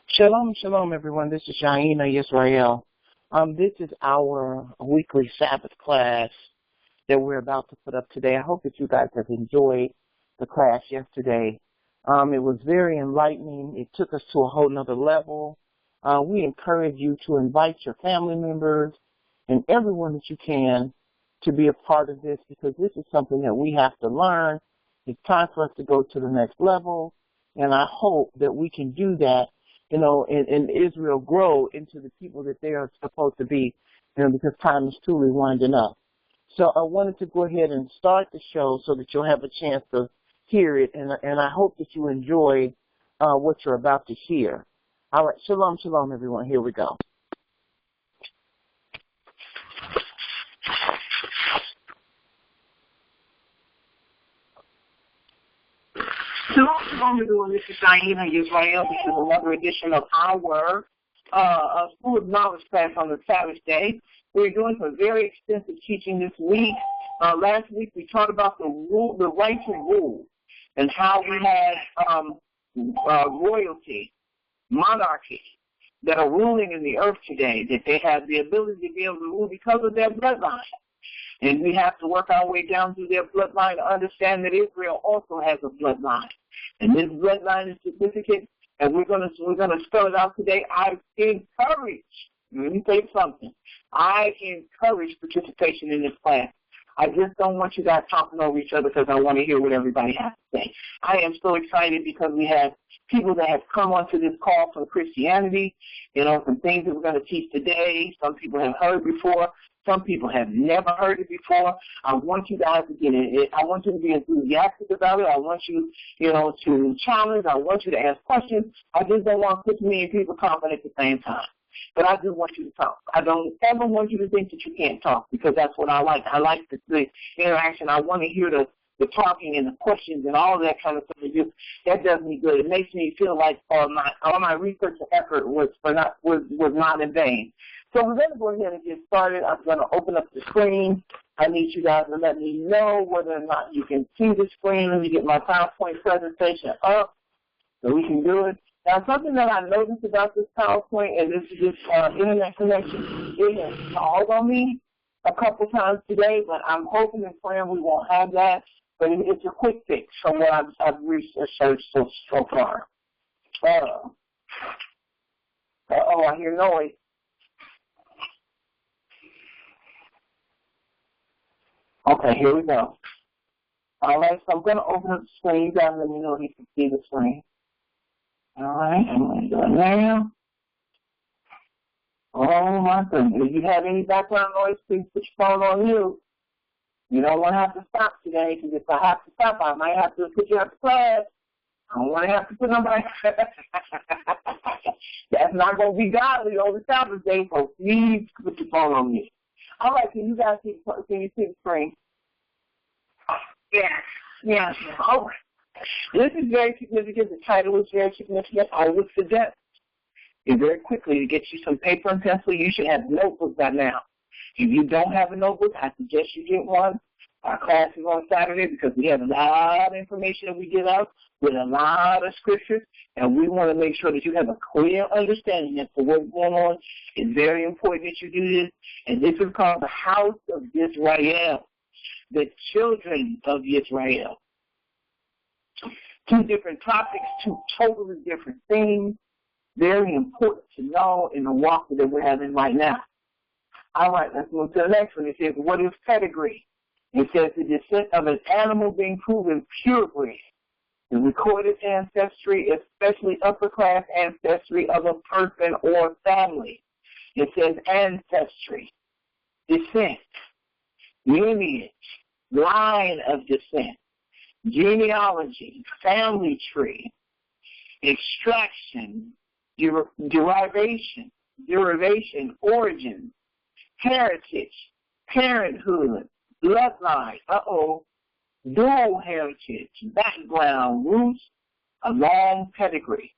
Shalom, shalom, everyone. This is ZACHARIAH Yisrael. This is our weekly Sabbath class that we're about to put up today. I hope that you guys have enjoyed the class yesterday. It was very enlightening. It took us to a whole nother level. We encourage you to invite your family members and everyone that you can to be a part of this, because this is something that we have to learn. It's time for us to go to the next level, and I hope that we can do that, and Israel grow into the people that they are supposed to be, because time is truly winding up. So I wanted to go ahead and start the show so that you'll have a chance to hear it, and I hope that you enjoy what you're about to hear. All right, shalom, shalom, everyone. Here we go. Shalom, shalom, everyone. This is ZACHARIAH Yisrael. This is another edition of our School of Knowledge class on the Sabbath day. We're doing some very extensive teaching this week. Last week we talked about the right to rule, and how we had royalty, monarchy, that are ruling in the earth today, that they have the ability to be able to rule because of their bloodline. And we have to work our way down through their bloodline to understand that Israel also has a bloodline. And this bloodline is significant, and we're gonna spell it out today. I encourage, let me say something, I encourage participation in this class. I just don't want you guys talking over each other, because I want to hear what everybody has to say. I am so excited because we have people that have come onto this call from Christianity, some things that we're going to teach today. Some people have heard before. Some people have never heard it before. I want you guys to get in it. I want you to be enthusiastic about it. I want you, to challenge. I want you to ask questions. I just don't want 6 million people talking at the same time. But I do want you to talk. I don't ever want you to think that you can't talk, because that's what I like. I like the interaction. I want to hear the talking and the questions and all of that kind of stuff. That does me good. It makes me feel like all my research and effort was not in vain. So we're going to go ahead and get started. I'm going to open up the screen. I need you guys to let me know whether or not you can see the screen. Let me get my PowerPoint presentation up so we can do it. Now, something that I noticed about this PowerPoint, and this is this internet connection, it has stalled on me a couple times today, but I'm hoping and praying we won't have that. But it's a quick fix from what I've researched so far. I hear noise. Okay, here we go. All right, so I'm going to open up the screen. You guys let me know if you can see the screen. All right, I'm going to do it now. Oh, my goodness. If you have any background noise, please put your phone on mute. You don't want to have to stop today, because if I have to stop, I might have to put you out of class. I don't want to have to put nobody. That's not going to be godly over Sabbath day, so please put your phone on mute. All right, can you see the screen? Yes. All right. This is very significant. The title is very significant. I would suggest very quickly to get you some paper and pencil. You should have a notebook by now. If you don't have a notebook, I suggest you get one. Our class is on Saturday because we have a lot of information that we get out with a lot of scriptures, and we want to make sure that you have a clear understanding as to what's going on. It's very important that you do this, and this is called the House of Yisrael, the children of Yisrael. 2 different topics, 2 totally different things, very important to know in the walk that we're having right now. All right, let's move to the next one. It says, what is pedigree? It says the descent of an animal being proven purebred, the recorded ancestry, especially upper-class ancestry of a person or family. It says ancestry, descent, lineage, line of descent, genealogy, family tree, extraction, derivation, origin, heritage, parenthood, bloodline, dual heritage, background, roots, a long pedigree.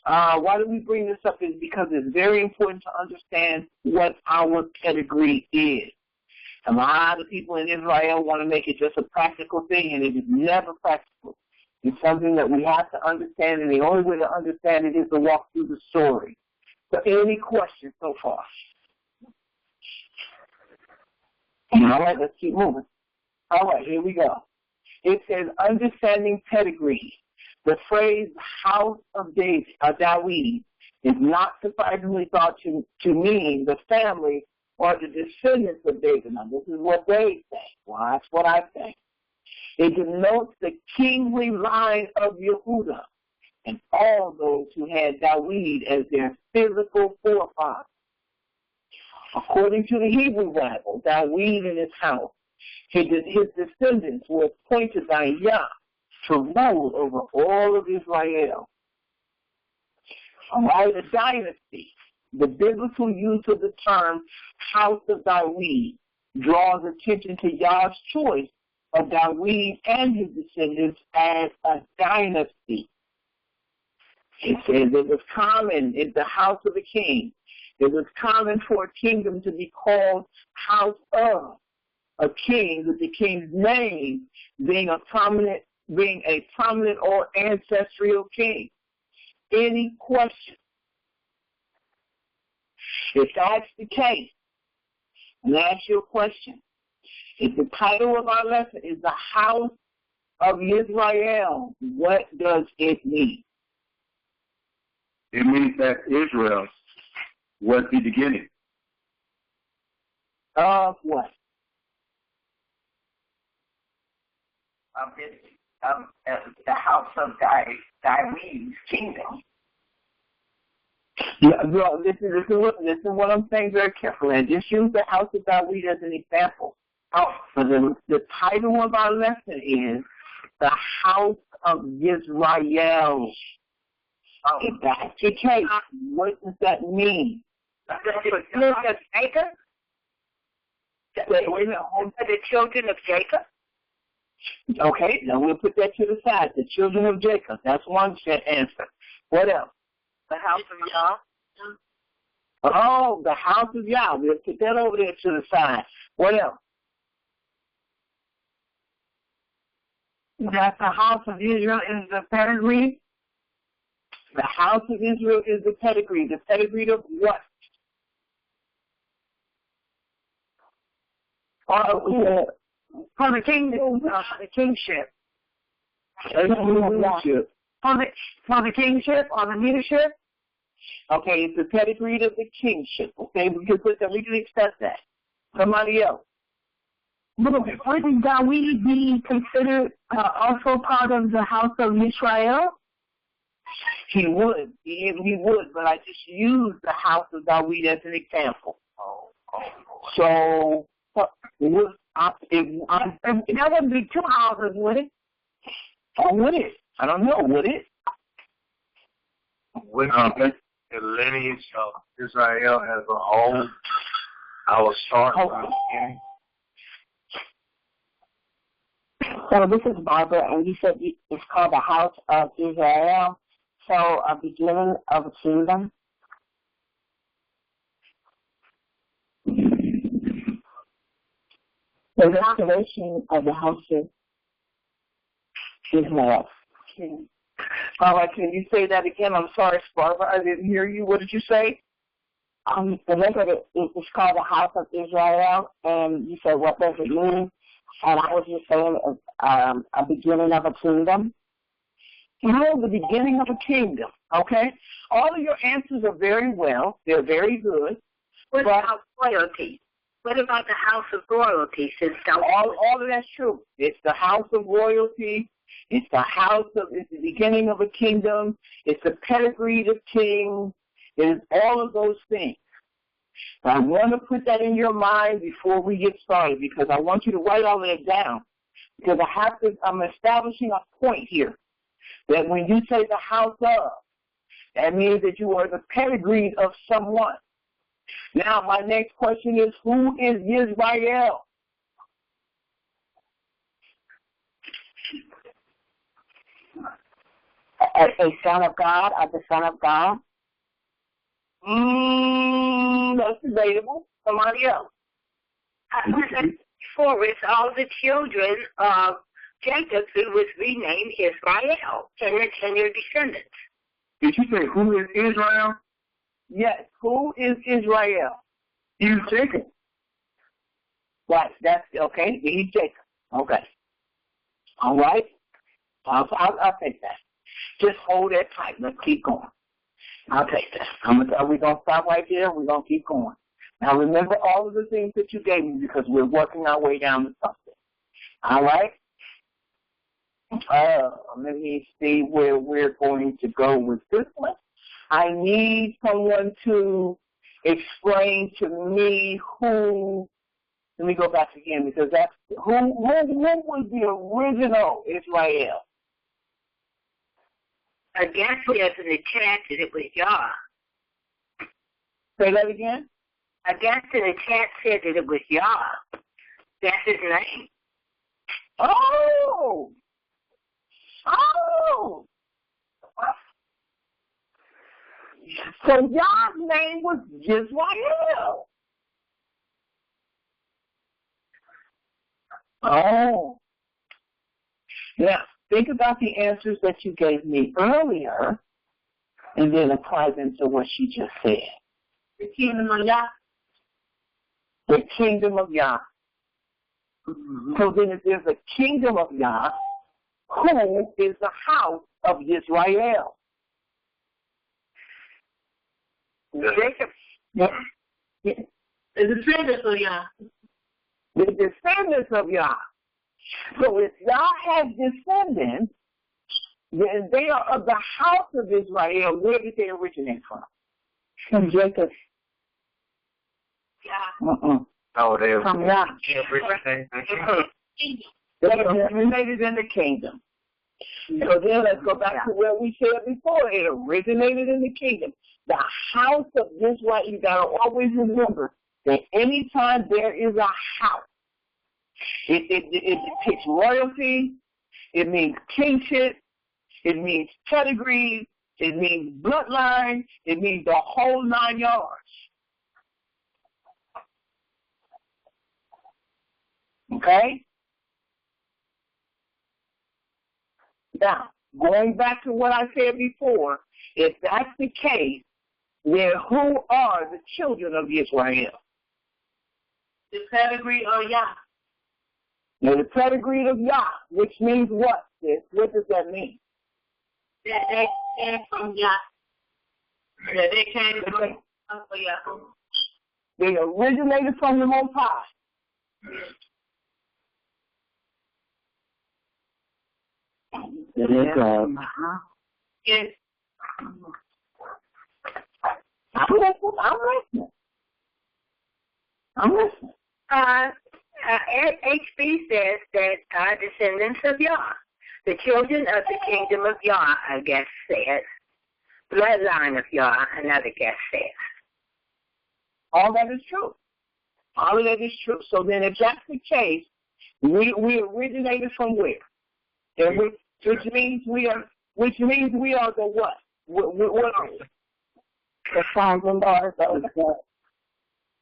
Why do we bring this up is because it's very important to understand what our pedigree is. A lot of people in Israel want to make it just a practical thing, and it is never practical. It's something that we have to understand, and the only way to understand it is to walk through the story. So any questions so far? All right, let's keep moving. All right, here we go. It says, understanding pedigree. The phrase house of David, Dawid, is not surprisingly thought to mean the family or the descendants of David. Now, this is what they say. Well, that's what I think. It denotes the kingly line of Yehudah and all those who had Dawid as their physical forefather. According to the Hebrew Bible, Dawid and his house, his descendants were appointed by YAH to rule over all of Israel. All right, a dynasty. The biblical use of the term House of Dawid draws attention to YAH's choice of Dawid and his descendants as a dynasty. It says it was common in the house of the king. It was common for a kingdom to be called House of a king, with the king's name being a prominent or ancestral king. Any question? If that's the case, let me ask you a question. If the title of our lesson is the House of Israel, what does it mean? It means that Israel was the beginning. Of what? Of the house of David's kingdom. Yeah, well, listen what I'm saying very carefully. And just use the house of David as an example. So the title of our lesson is the House of Israel. If that's the case, what does that mean? Jacob? Wait a minute. The children of Jacob? Okay, now we'll put that to the side. The children of Jacob. That's one answer. What else? The house of YAH. Oh, the house of YAH. We'll put that over there to the side. What else? That the house of Israel is the pedigree. The house of Israel is the pedigree. The pedigree of what? For the kingdom, the kingship. For the kingship or the leadership? Okay, it's the pedigree of the kingship. Okay, we can accept that. Somebody else. But wouldn't Dawid be considered also part of the house of Israel? He would, but I just used the house of Dawid as an example. So, that wouldn't be two houses, would it? Or would it? I don't know. Would it? Would the lineage of Israel as a whole, I will start from the beginning. So this is Barbara, and you said it's called the House of Israel. So a beginning of a kingdom. The restoration of the house of Israel. All right, can you say that again? I'm sorry, Barbara, I didn't hear you. What did you say? The record is called the House of Israel, and you said, what does it mean? And I was just saying a beginning of a kingdom. No, the beginning of a kingdom, okay? All of your answers are very well. They're very good. What about royalty? What about the house of royalty? Since all of that's true. It's the house of royalty. It's the beginning of a kingdom. It's the pedigree of kings. It is all of those things. So I want to put that in your mind before we get started, because I want you to write all that down. Because I'm establishing a point here that when you say the house of, that means that you are the pedigree of someone. Now, my next question is, who is Yisrael? A son of God, or the son of God? That's debatable. Somebody else. Before, it's all the children of Jacob, who was renamed Israel, and your descendants. Did you say who is Israel? Yes, who is Israel? He's Jacob. Right, that's okay. He's Jacob. Okay. All right. I'll take that. Just hold that tight. Let's keep going. I'll take that. We're going to stop right there. We're going to keep going. Now, remember all of the things that you gave me because we're working our way down to something. All right? Let me see where we're going to go with this one. I need someone to explain to me who. Let me go back again because that's who was the original Israel? I guess there's in the chat that it was YAH. Say that again? I guess in the chat said that it was YAH. That's his name. Oh! So Yah's name was Yisrael. Oh. Now, think about the answers that you gave me earlier and then apply them to what she just said. The kingdom of YAH. The kingdom of YAH. Mm-hmm. So then if there's a kingdom of YAH, who is the house of Israel? Jacob. Yeah. The descendants of YAH. The descendants of YAH. So if YAH has descendants, then they are of the house of Israel. Where did they originate from? From Jacob. Yeah. Oh, they from YAH. They originated in the kingdom. So then let's go back to where we said before. It originated in the kingdom. The house of Israel, you got to always remember that anytime there is a house, it depicts royalty, it means kingship, it means pedigree, it means bloodline, it means the whole 9 yards. Okay? Now, going back to what I said before, if that's the case, then who are the children of Israel? The pedigree of YAH. Now, the pedigree of YAH, which means what, sis? What does that mean? That they came from YAH. That they came from YAH. They originated from the Most High. Yes. I'm listening. HB says that descendants of YAH, the children of the kingdom of YAH, I guess says, bloodline of YAH, another guess says. All that is true. All of that is true. So then if that's the case, we originated from where? And which means we are the what? What are we? The sons and daughters of God.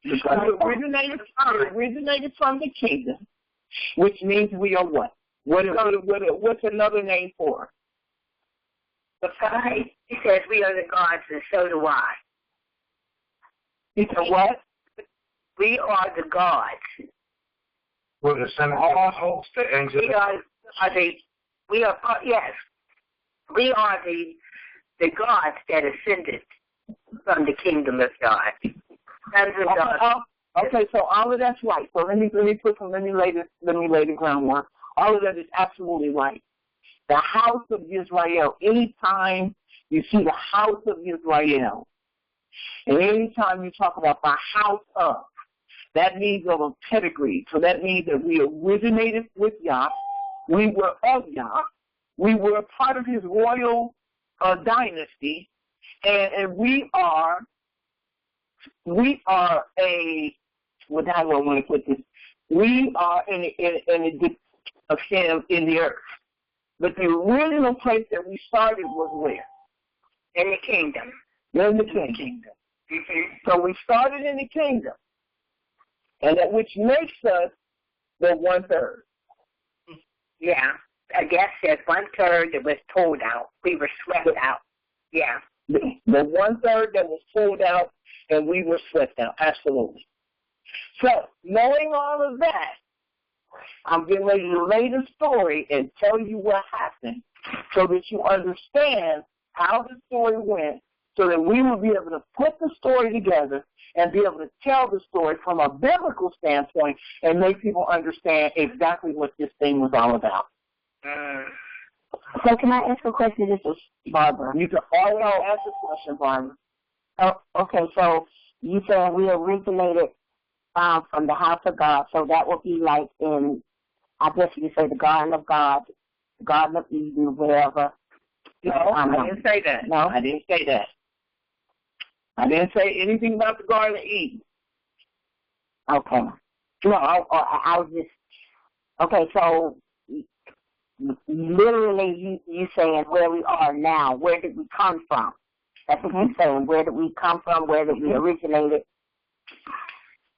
We originated from the kingdom, which means we are what? What's another name for? The five. He says we are the gods, and so do I. He said what? We are the gods. We're the son of the host, the angel. We are the gods that ascended from the kingdom of God. Okay, so all of that's right. So let me lay the groundwork. All of that is absolutely right. The house of Israel. Anytime you see the house of Israel, and anytime you talk about the house of, that means of a pedigree. So that means that we originated with YAH. We were of YAH. We were a part of his royal dynasty, and we are a, what how do I want to put this? We are in of him in the earth. But the original place that we started was where? In the kingdom. In the kingdom. Mm-hmm. So we started in the kingdom, and that which makes us the 1/3. Yeah. I guess there's 1/3 that was pulled out. We were swept out. Yeah. The 1/3 that was pulled out and we were swept out. Absolutely. So, knowing all of that, I'm getting ready to lay the story and tell you what happened so that you understand how the story went, so that we will be able to put the story together and be able to tell the story from a biblical standpoint and make people understand exactly what this thing was all about. So can I ask a question? This is Barbara. You can always ask a question, Barbara. Oh, okay, so you said we originated from the house of God, so that would be like in, I guess you could say, the Garden of God, the Garden of Eden, wherever. No, I didn't say that. No? I didn't say that. I didn't say anything about the Garden of Eden. Okay. No, I was just, okay, so literally you saying where we are now, where did we come from? That's what you're saying. Where did we come from? Where did we originated?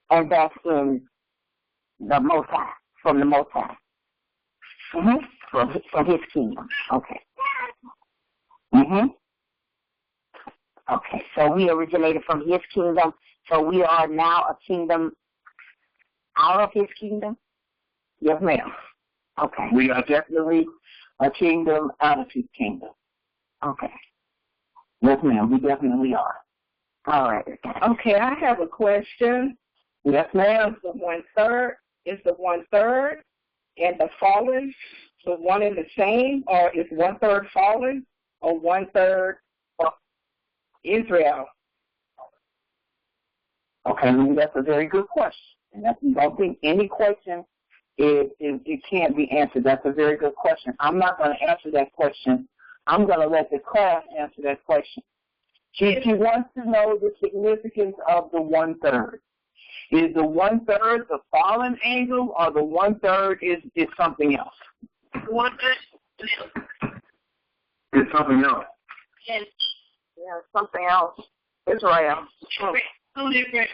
And that's in the Most High, from the Most High. From his kingdom. Okay. Okay, so we originated from his kingdom, so we are now a kingdom out of his kingdom? Yes, ma'am. Okay. We are definitely a kingdom out of his kingdom. Okay. Yes, ma'am, we definitely are. All right. Okay, I have a question. Yes, ma'am. The 1/3 is the 1/3, and the fallen was one and the same, or is 1/3 fallen, or 1/3 Israel? Okay, that's a very good question. And I don't think any question it can't be answered. That's a very good question. I'm not going to answer that question. I'm going to let the class answer that question. She wants to know the significance of the 1/3. Is the 1/3 the fallen angel, or the 1/3 is something else? 1/3 It's something else. Yes. Yeah, something else. Israel. Two different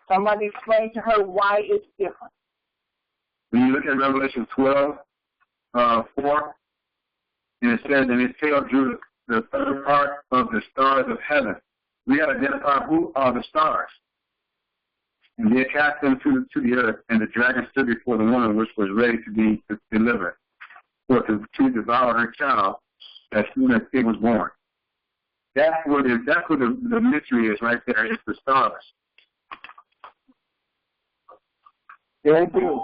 Somebody explain to her why it's different. When you look at Revelation 12:4, and it says, and his tail drew the third part of the stars of heaven. We got to identify who are the stars. And they cast them to the earth, and the dragon stood before the woman which was ready to be delivered, or to devour her child as soon as it was born. That's what the mystery is right there. It's the stars. Very good.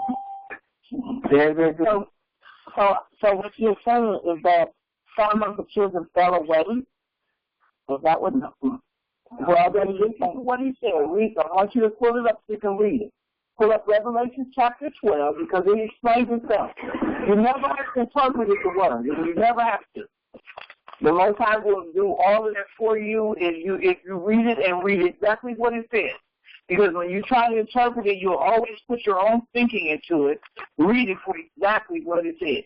Very, very good. So what you're saying is that some of the children fell away? Is that what? Well, then listen to what he said. Read. I want you to pull it up so you can read it. Pull up Revelation chapter 12 because it explains itself. You never have to interpret the word. You never have to. The Most High will do all of that for you if you read it and read exactly what it says. Because when you try to interpret it, you'll always put your own thinking into it. Read it for exactly what it says.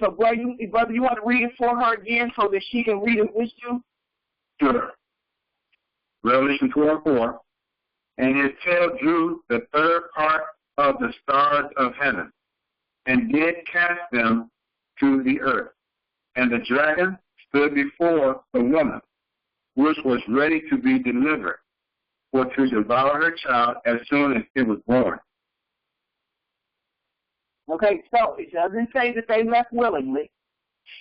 So, brother, you want to read it for her again so that she can read it with you? Sure. Revelation 12:4. And his tail drew the third part of the stars of heaven, and did cast them to the earth. And the dragon stood before the woman, which was ready to be delivered, for to devour her child as soon as it was born. Okay, so it doesn't say that they left willingly.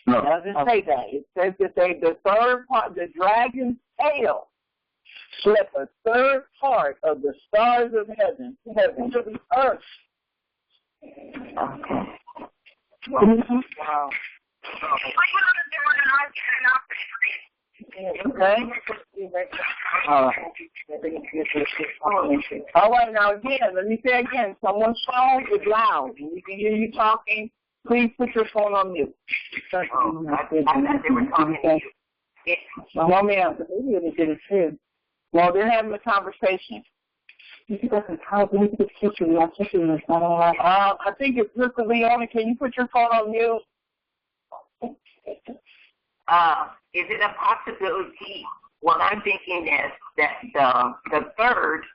No. It doesn't say that. It says that the third part, the dragon's tail, swept a third part of the stars of heaven to the earth. Okay. Wow. Okay. All right, now again, let me say again, someone's phone is loud and we can hear you talking. Please put your phone on mute. No, ma'am. Well, they're having a conversation. I think it's Mr. Leona. Can you put your phone on mute? Is it a possibility? What I'm thinking is that the third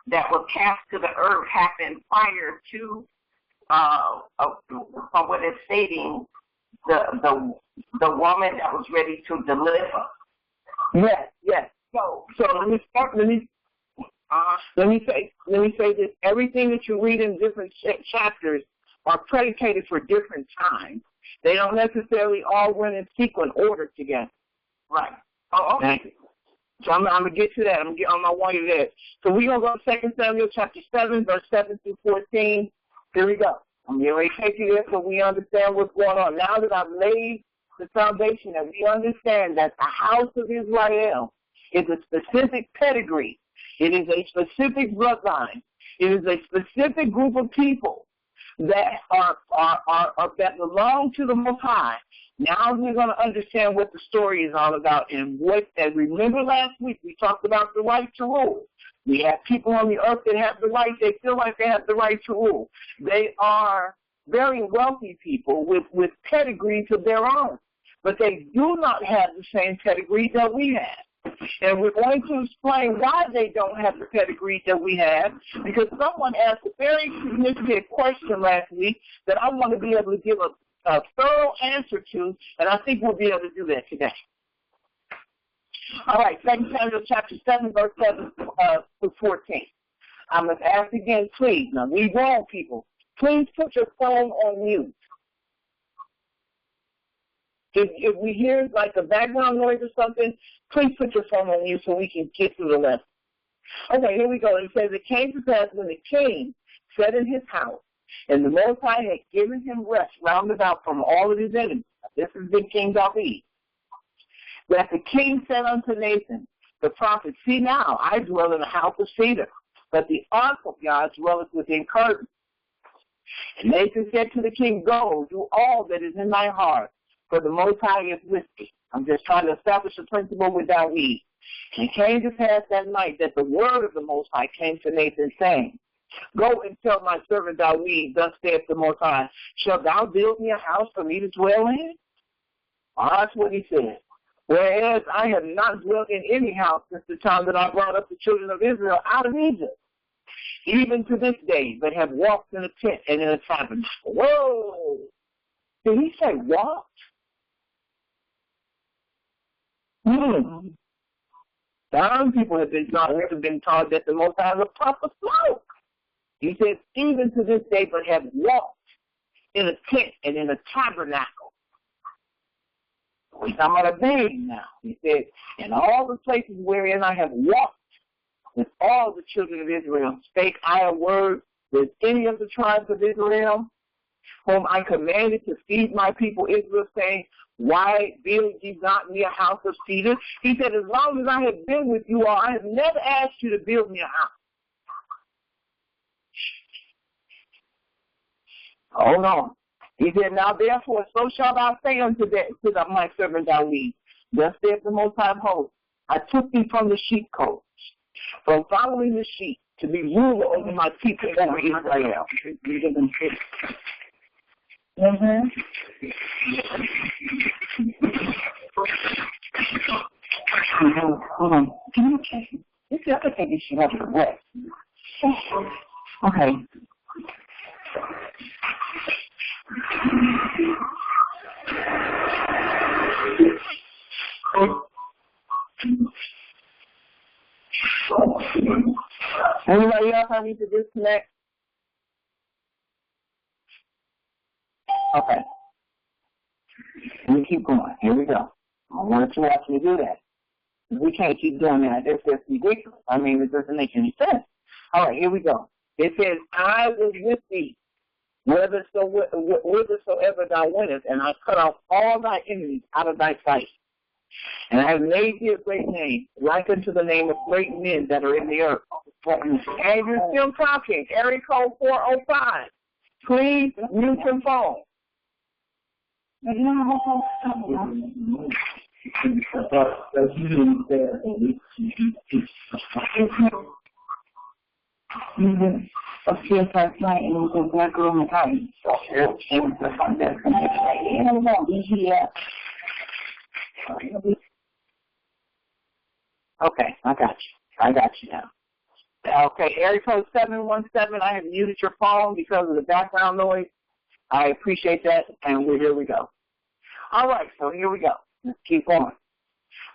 that were cast to the earth happened prior to what it's stating, the woman that was ready to deliver. Yes. So let me start. Let me say this. Everything that you read in different chapters are predicated for different times. They don't necessarily all run in sequence order together. Right. Oh, okay. So I'm going to get to that. I'm going to get on my way to that. So we're going to go to 2 Samuel chapter 7, verse 7 through 14. Here we go. I'm getting ready to take you there so we understand what's going on. Now that I've laid the foundation, that we understand that the house of Israel is a specific pedigree. It is a specific bloodline. It is a specific group of people that that belong to the Most High. Now we're going to understand what the story is all about and what. And remember last week we talked about the right to rule. We have people on the earth that have the right. They feel like they have the right to rule. They are very wealthy people with pedigrees of their own, but they do not have the same pedigree that we have. And we're going to explain why they don't have the pedigree that we have, because someone asked a very significant question last week that I want to be able to give a thorough answer to, and I think we'll be able to do that today. All right, 2 Samuel chapter 7, verse 7 through 14. I must ask again, please. Now, we grown people, please put your phone on mute. If we hear like a background noise or something, please put your phone on mute so we can get through the lesson. Okay, here we go. It says, it came to pass when the king sat in his house, and the Most High had given him rest round about from all of his enemies. This is the King David. That the king said unto Nathan, the prophet, see now, I dwell in a house of cedar, but the ark of God dwelleth within curtains. And Nathan said to the king, go, do all that is in thy heart, for the Most High is with thee. I'm just trying to establish a principle with David. And it came to pass that night that the word of the Most High came to Nathan, saying, go and tell my servant David, thus saith the Most High, shalt thou build me a house for me to dwell in? That's what he said. Whereas I have not dwelt in any house since the time that I brought up the children of Israel out of Egypt, even to this day, but have walked in a tent and in a tabernacle. Whoa! Did he say walked? Some people have been taught that the Most High is a puff of smoke. He says, even to this day, but have walked in a tent and in a tabernacle. We're talking about a being now. He said, in all the places wherein I have walked with all the children of Israel, spake I a word with any of the tribes of Israel, whom I commanded to feed my people Israel, saying, why build ye not me a house of cedar? He said, as long as I have been with you all, I have never asked you to build me a house. Hold on. He said, now therefore, so shall thou say unto my servant David, thus saith the Most High of hosts, I took thee from the sheepcote, from following the sheep, to be ruler over my people over Israel. Hold on. Can you check? This is the other thing you should have to rest. Okay. Anybody else I need to disconnect? Okay. Let me keep going. Here we go. I want to watch me do that. We can't keep doing that. It's just ridiculous. I mean, it doesn't make any sense. All right, here we go. It says, I was with thee, whithersoever thou wentest, and I cut off all thy enemies out of thy sight. And I have made thee a great name, like unto the name of great men that are in the earth. And you're still talking. Area code 405. Please mute your phone. Upstairs last night and it was a black room and house. Okay, I got you now. Okay, area code 717, I have muted your phone because of the background noise. I appreciate that, and here we go. All right, so here we go. Let's keep on.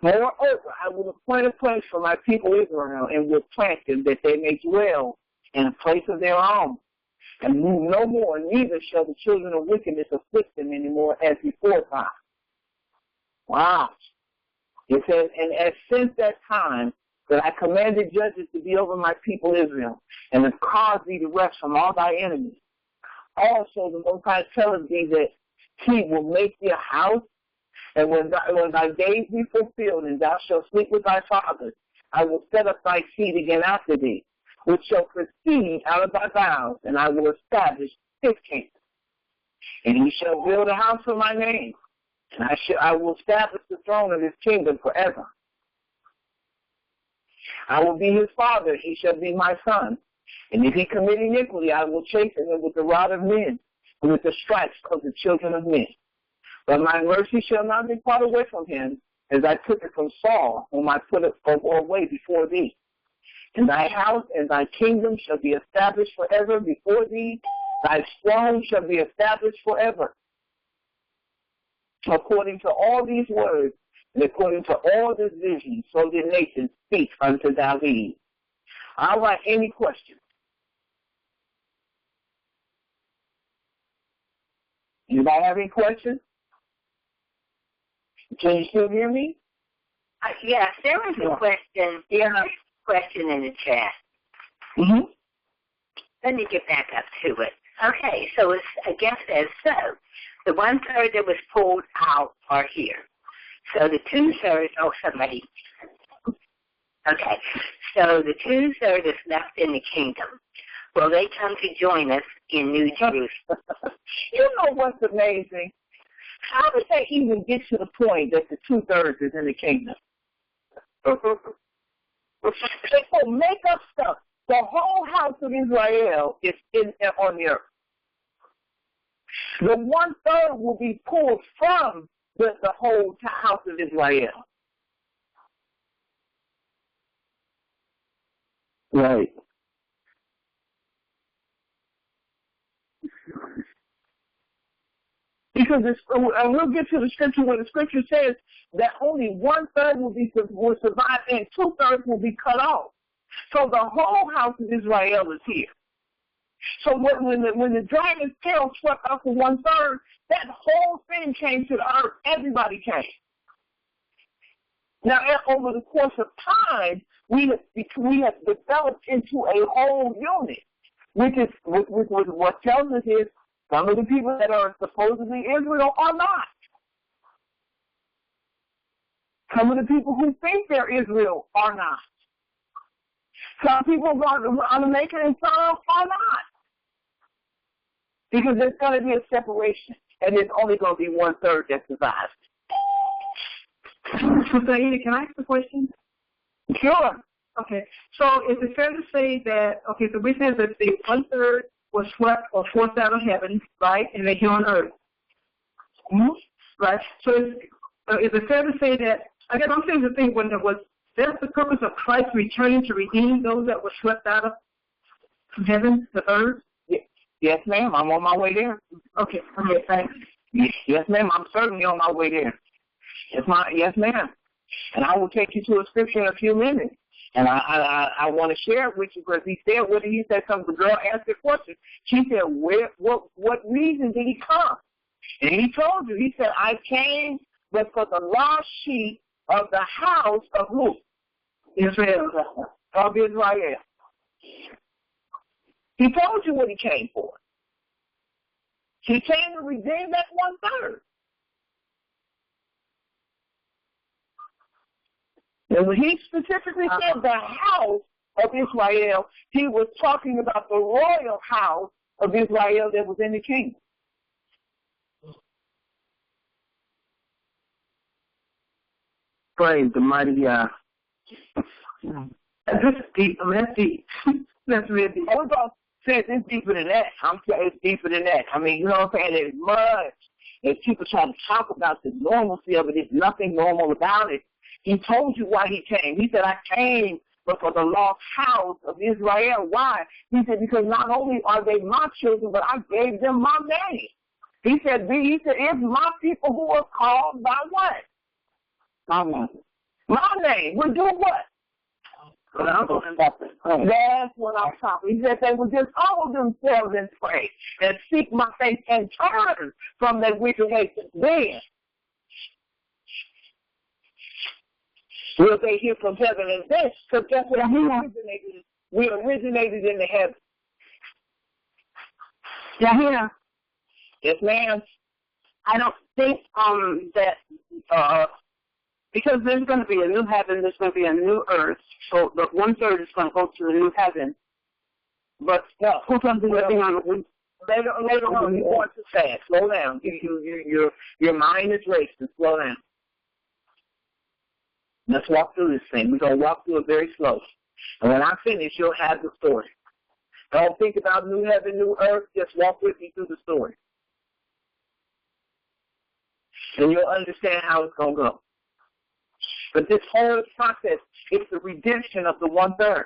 Moreover, I will appoint a place for my people Israel and will plant them that they may dwell in a place of their own and move no more, neither shall the children of wickedness afflict them anymore as before time. Wow. It says, and as since that time that I commanded judges to be over my people Israel and have caused thee to rest from all thy enemies. Also the Most High telleth thee that he will make thee a house, and when thy days be fulfilled, and thou shalt sleep with thy fathers, I will set up thy seed again after thee, which shall proceed out of thy bowels, and I will establish his kingdom. And he shall build a house for my name, and I will establish the throne of his kingdom forever. I will be his father, he shall be my son. And if he commit iniquity, I will chasten him with the rod of men, and with the stripes of the children of men. But my mercy shall not depart away from him, as I took it from Saul, whom I put away before thee. And thy house and thy kingdom shall be established forever before thee. Thy throne shall be established forever. According to all these words, and according to all this vision, so the nations speak unto David. All right, any questions? Anybody have any questions? Can you still hear me? Yes, there was a question. Question in the chat. Mm-hmm. Let me get back up to it. Okay, so it's, I guess as so. The 1/3 that was pulled out are here. So the 2/3, somebody. Okay, so the 2/3 is left in the kingdom. Will they come to join us in New Jerusalem? You know what's amazing? How did they even get to the point that the 2/3 is in the kingdom? They will make up stuff. The whole house of Israel is on the earth. The 1/3 will be pulled from the whole house of Israel. Right. Because and we'll get to the scripture where the scripture says that only 1/3 will survive and 2/3 will be cut off. So the whole house of Israel is here. So when the dragon's tail swept up for 1/3, that whole thing came to the earth. Everybody came. Now, over the course of time, we have developed into a whole unit, which what tells us is some of the people that are supposedly Israel are not. Some of the people who think they're Israel are not. Some people are going to make it and some are not. Because there's going to be a separation, and there's only going to be 1/3 that survives. So, can I ask a question? Sure. Okay. So is it fair to say that, so we said that the 1/3 was swept or forced out of heaven, right, and they're here on earth. Mm-hmm. Right? So is it fair to say that, I guess I'm saying the thing when that's the purpose of Christ returning to redeem those that were swept out of heaven, the earth? Yes, ma'am. I'm on my way there. Okay, thanks. Yes, ma'am. I'm certainly on my way there. Yes, ma'am. And I will take you to a scripture in a few minutes. And I want to share it with you because he said, the girl asked the question. She said, what reason did he come? And he told you, he said, I came but for the lost sheep of the house of who? Israel. Of Israel. He told you what he came for. He came to redeem that 1/3. And when he specifically said the house of Israel, he was talking about the royal house of Israel that was in the kingdom. Praise the mighty Yah. This is deep. That's deep. That's really deep. I was going to say it's deeper than that. I'm saying it's deeper than that. I mean, you know what I'm saying? There's much. As people try to talk about the normalcy of it, there's nothing normal about it. He told you why he came. He said, I came but for the lost house of Israel. Why? He said, because not only are they my children, but I gave them my name. He said, if my people who are called by what? My name. My name would do what? That's what I'm talking. He said they would just humble themselves and pray and seek my face and turn from their wicked ways. Then will they hear from heaven and this? Because that's what we originated in the heavens. Yeah. Yes, ma'am. I don't think that because there's going to be a new heaven, there's going to be a new earth. So the 1/3 is going to go to the new heaven. But who's going to be living on the one? Later on, you want to say it. Slow down. Your mind is racing. Slow down. Let's walk through this thing. We're going to walk through it very slow. And when I finish, you'll have the story. Don't think about new heaven, new earth. Just walk with me through the story. And you'll understand how it's going to go. But this whole process is the redemption of the 1/3.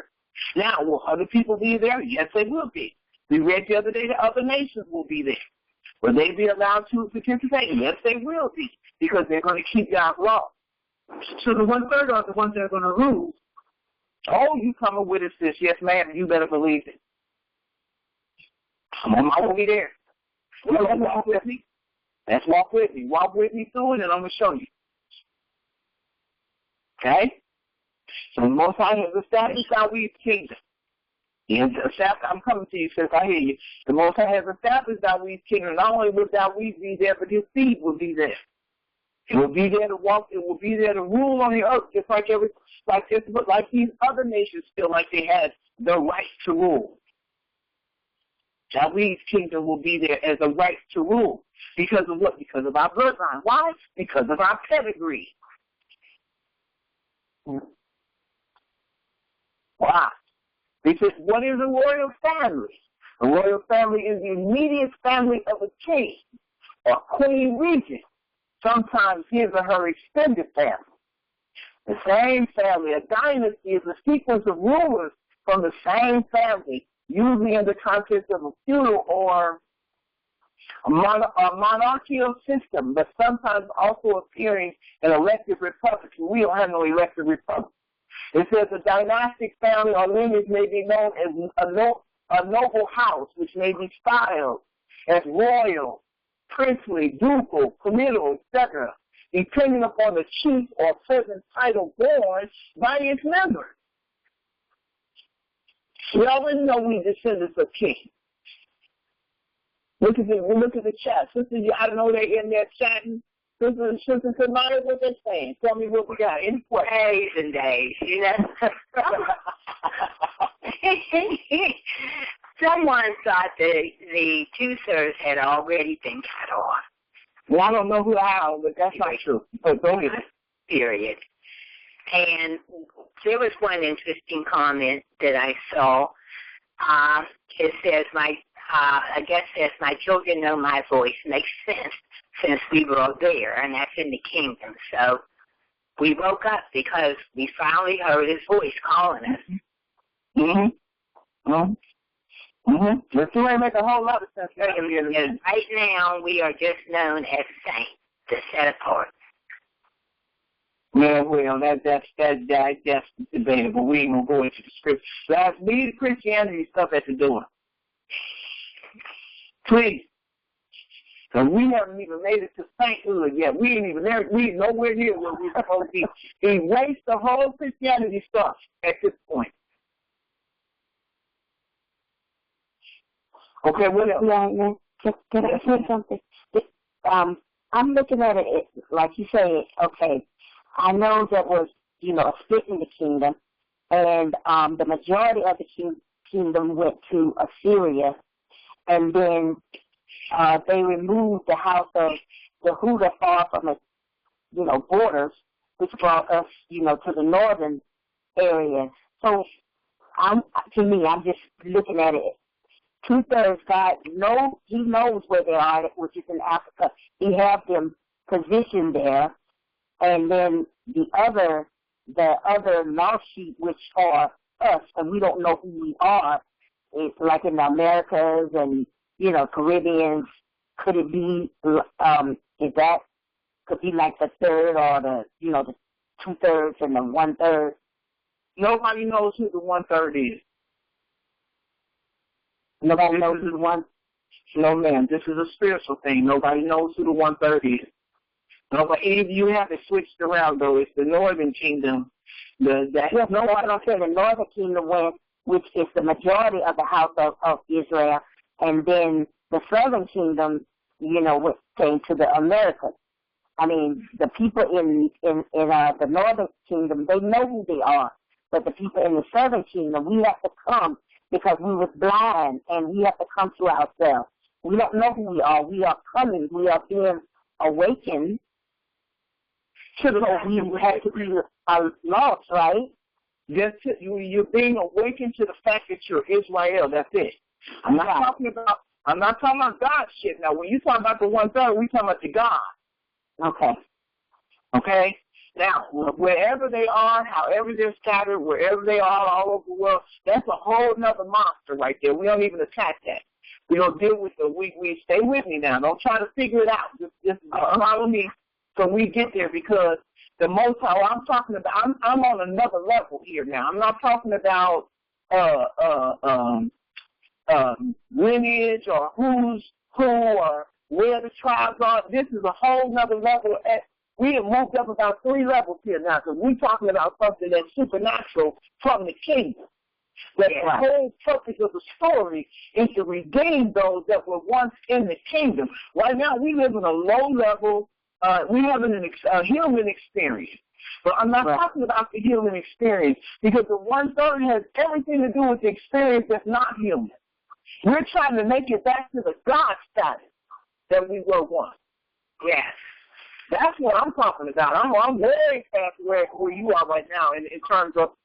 Now, will other people be there? Yes, they will be. We read the other day that other nations will be there. Will they be allowed to participate? Yes, they will be, because they're going to keep God's law. So the 1/3 are the ones that are going to rule. Oh, you coming with us, sis? Yes, ma'am. You better believe it. I'm on my way there. Well, let's walk with me. Let's walk with me. Walk with me through it, and I'm going to show you. Okay? So the Most High has established our kingdom. I'm coming to you, sis. I hear you. The Most High has established our kingdom. Not only will our be there, but his seed will be there. It will be there to walk. It will be there to rule on the earth, just like these other nations feel like they had the right to rule. Our kingdom will be there as a right to rule. Because of what? Because of our bloodline. Why? Because of our pedigree. Why? Because what is a royal family? A royal family is the immediate family of a king or queen regent. Sometimes his or her extended family. The same family, a dynasty, is a sequence of rulers from the same family, usually in the context of a feudal or a monarchical system, but sometimes also appearing in elected republics. We don't have no elected republic. It says a dynastic family or lineage may be known as a noble house, which may be styled as royal, princely, ducal, communal, etc., depending upon the chief or certain title born by its members. We already know we descendants of kings. Look at the chat. Sister, I don't know they're in there chatting. Sister Samaya, what they're saying. Tell me what we got. Days and days, you know. Someone thought the 2/3 had already been cut off. Well, I don't know how, but that's not true. But go ahead. Period. And there was one interesting comment that I saw. It says, I guess says, my children know my voice. Makes sense since we were all there, and that's in the kingdom. So we woke up because we finally heard his voice calling us. The two ain't make a whole lot of sense. Right now, we are just known as saints, the set apart. Yeah, well, that's debatable. We ain't gonna go into the scripture. Leave the Christianity stuff at the door, please, because we haven't even made it to sainthood yet. We ain't even there. We ain't nowhere near where we're supposed to be. Erase the whole Christianity stuff at this point. Okay, what else? Yeah. Can I say something? I'm looking at it like you say. Okay. I know there was, a split in the kingdom, and the majority of the kingdom went to Assyria, and then they removed the house of Yehudah far from its, borders, which brought us, to the northern area. So, I'm just looking at it. 2/3, God knows, He knows where they are, which is in Africa. He has them positioned there. And then the other the other lost sheep, which are us, and we don't know who we are. It's like in the Americas and, Caribbeans. Could it be, could be like the third or the 2/3 and the 1/3? Nobody knows who the 1/3 is. Nobody knows who the one? No, ma'am. This is a spiritual thing. Nobody knows who the 1/3 is. Nobody, you have it switched around, though. It's the northern kingdom. What I'm saying, the northern kingdom went, which is the majority of the house of Israel, and then the southern kingdom, came to the Americas. I mean, the people in the northern kingdom, they know who they are, but the people in the southern kingdom, we have to come because we was blind, and we have to come to ourselves. We don't know who we are. We are coming. We are being awakened. So we have to be lost, right? Yes, you're being awakened to the fact that you're Israel. That's it. I'm not talking about God shit. Now, when you talk about the 1/3, we talking about the God. Okay. Okay? Now, wherever they are, however they're scattered, wherever they are all over the world, that's a whole nother monster right there. We don't even attack that. We don't deal with we stay with me now. Don't try to figure it out. Just follow me so we get there, because the Most High, I'm talking about, I'm on another level here now. I'm not talking about lineage or who or where the tribes are. This is a whole nother level. We have moved up about 3 levels here now, because we're talking about something that's supernatural from the kingdom. The whole purpose of the story is to redeem those that were once in the kingdom. Right now, we live in a low level. We have a human experience. But I'm not talking about the human experience, because the 1/3 has everything to do with the experience that's not human. We're trying to make it back to the God status that we were once. Yes. That's what I'm talking about. I'm very past where you are right now in terms of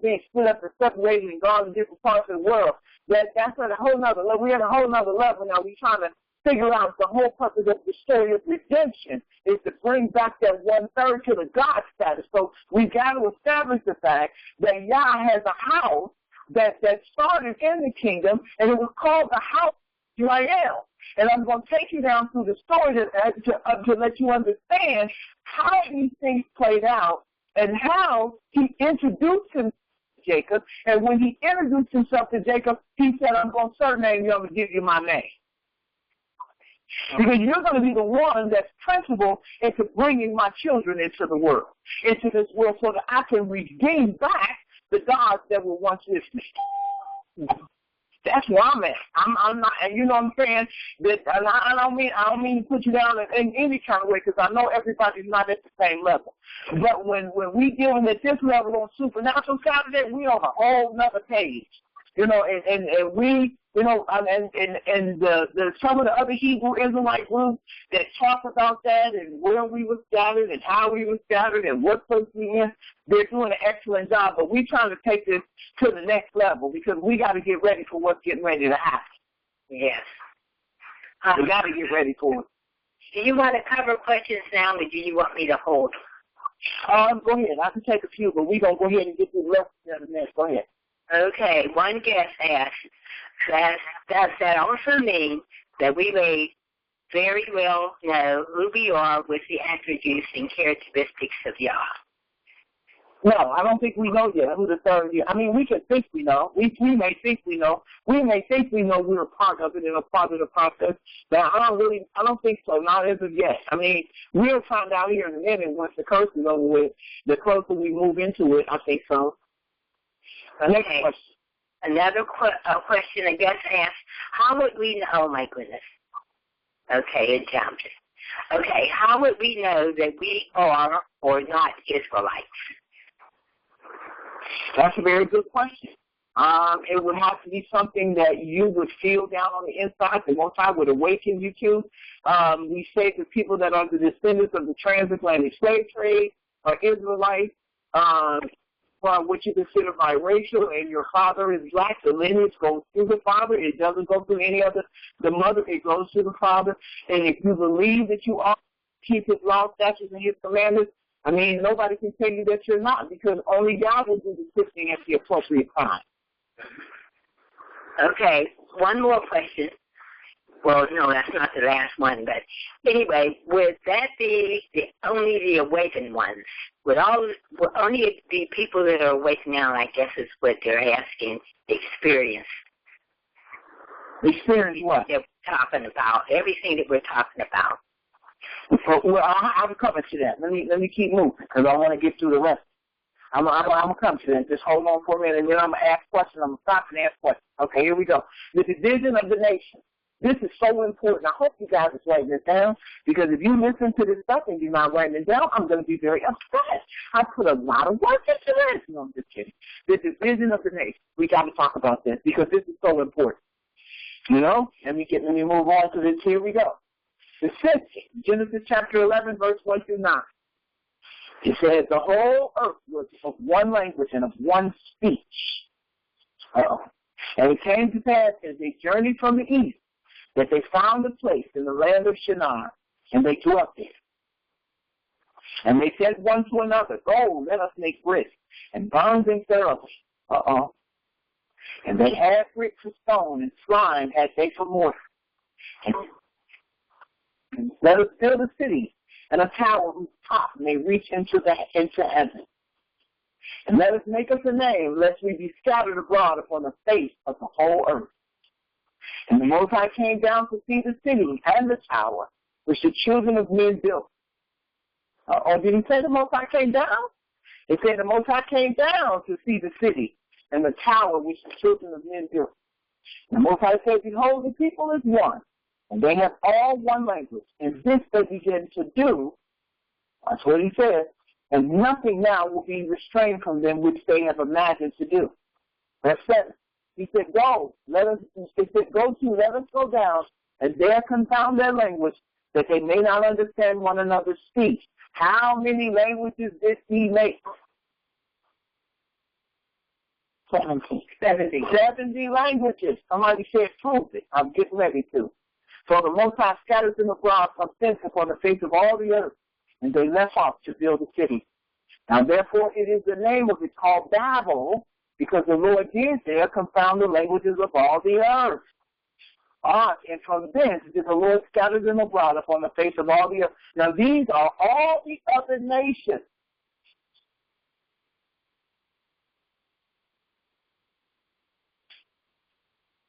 being split up and separated and gone to different parts of the world. That's at a whole nother level. We're at a whole nother level now. We're trying to figure out the whole purpose of the story of redemption is to bring back that 1/3 to the God status. So we got to establish the fact that Yah has a house that started in the kingdom, and it was called the house of Israel. And I'm going to take you down through the story to let you understand how these things played out and how he introduced himself to Jacob. And when he introduced himself to Jacob, he said, I'm going to surname you, I'm going to give you my name. Because you're going to be the one that's principal into bringing my children into the world, into this world, so that I can redeem back the gods that were once with me. That's where I'm at. I'm not, and you know what I'm saying? That, and I don't mean to put you down in any kind of way, because I know everybody's not at the same level. But when we dealing at this level on Supernatural Saturday, we on a whole nother page. And we, and the some of the other Hebrew Israelite groups that talk about that and where we were scattered and how we were scattered and what place we in, they're doing an excellent job. But we're trying to take this to the next level, because we got to get ready for what's getting ready to happen. Yes. We got to get ready for it. Do you want to cover questions now, or do you want me to hold? Go ahead. I can take a few, but we're going to go ahead and get to the rest of the next. Go ahead. Okay, one guest asked, does that also mean that we may very well know who we are with the attributes and characteristics of Yah? No, I don't think we know yet who the third is. I mean, we can think we know. We may think we know. We may think we know we're a part of it and a part of the process, but I don't think so, not as of yet. I mean, we'll find out here in a minute once the curse is over with. The closer we move into it, I think so. Next question. Another question, I guess, asked, how would we know, oh my goodness. Okay, it jumped. Okay, how would we know that we are or not Israelites? That's a very good question. It would have to be something that you would feel down on the inside, the Most High would awaken you to. We say to people that are the descendants of the transatlantic slave trade are Israelites, what you consider biracial, and your father is black, the lineage goes through the father. It doesn't go through any other, the mother, it goes through the father. And if you believe that you are, keep his law, statutes, and his commandments, I mean, nobody can tell you that you're not, because only God will do the sifting at the appropriate time. Okay, one more question. Well, no, that's not the last one, but anyway, would that be only the awakened ones? Would only the people that are awake now, I guess is what they're asking, experience? Experience what? That we're talking about, everything that we're talking about. Well, I'll come to that. Let me keep moving, because I want to get through the rest. I'm gonna come to that. Just hold on for a minute, and then I'm gonna ask questions. I'm gonna stop and ask questions. Okay, here we go. The division of the nation. This is so important. I hope you guys are writing this down, because if you listen to this stuff and you're not writing it down, I'm going to be very upset. I put a lot of work into this. No, I'm just kidding. The division of the nation. We got to talk about this, because this is so important. You know? Let me move on to this. Here we go. The census, Genesis chapter 11, verse 1 through 9. It says, the whole earth was of one language and of one speech. And it came to pass as they journeyed from the east, that they found a place in the land of Shinar, and they dwelt there. And they said one to another, go, let us make bricks, and burn them thoroughly. And they had brick for stone, and slime had they for mortar. And let us build a city, and a tower whose top may reach into heaven. And let us make us a name, lest we be scattered abroad upon the face of the whole earth. And the Most High came down to see the city and the tower, which the children of men built. Did he say the Most High came down? It said the Most High came down to see the city and the tower, which the children of men built. And the Most High said, behold, the people is one, and they have all one language. And this they begin to do, that's what he said, and nothing now will be restrained from them which they have imagined to do. Verse 7. He said, let us go down, and there confound their language, that they may not understand one another's speech. How many languages did he make? 70 languages. Somebody said, prove it. I'm getting ready to. So the Most High scatters them abroad from thence upon the face of all the earth, and they left off to build a city. Now, therefore, it is the name of it called Babel, because the Lord did there confound the languages of all the earth. And from thence did the Lord scatter them abroad upon the face of all the earth. Now, these are all the other nations.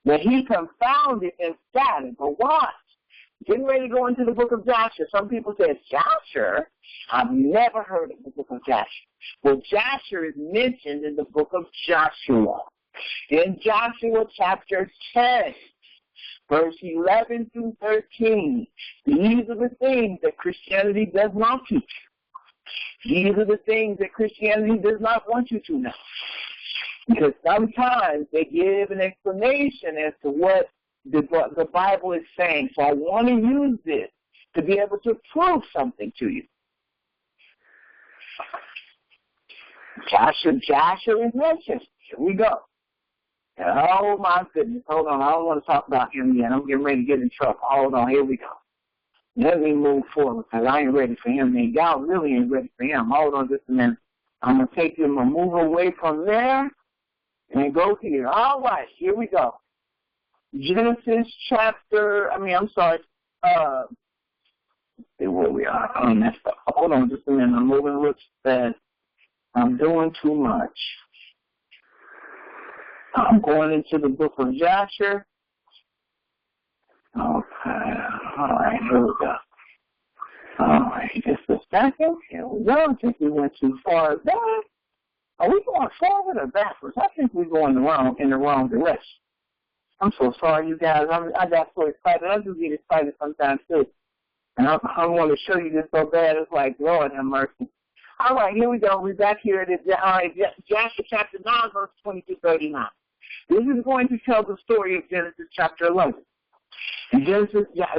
That he confounded and scattered. But watch. Getting ready to go into the book of Joshua. Some people say, Joshua? I've never heard of the book of Joshua. Well, Joshua is mentioned in the book of Joshua. In Joshua chapter 10, verse 11 through 13. These are the things that Christianity does not teach. These are the things that Christianity does not want you to know. Because sometimes they give an explanation as to what the Bible is saying. So I want to use this to be able to prove something to you. Joshua is mentioned. Here we go. Oh, my goodness. Hold on. I don't want to talk about him yet. I'm getting ready to get in trouble. Hold on. Here we go. Let me move forward, because I ain't ready for him. And y'all really ain't ready for him. Hold on just a minute. I'm going to take him and move away from there and go here. All right. Here we go. Genesis chapter, let's see where we are. Hold on just a minute. I'm moving a little fast. I'm doing too much. I'm going into the book of Joshua. Okay. All right. Here we go. All right. Just a second. Here we go. I think we went too far back. Are we going forward or backwards? I think we're going in the wrong direction. I'm so sorry, you guys. I got so excited. I do get excited sometimes, too. And I want to show you this so bad. It's like, Lord have mercy. All right, here we go. We're back here at Joshua chapter 9, verse 20 to 39. This is going to tell the story of Genesis chapter 11. In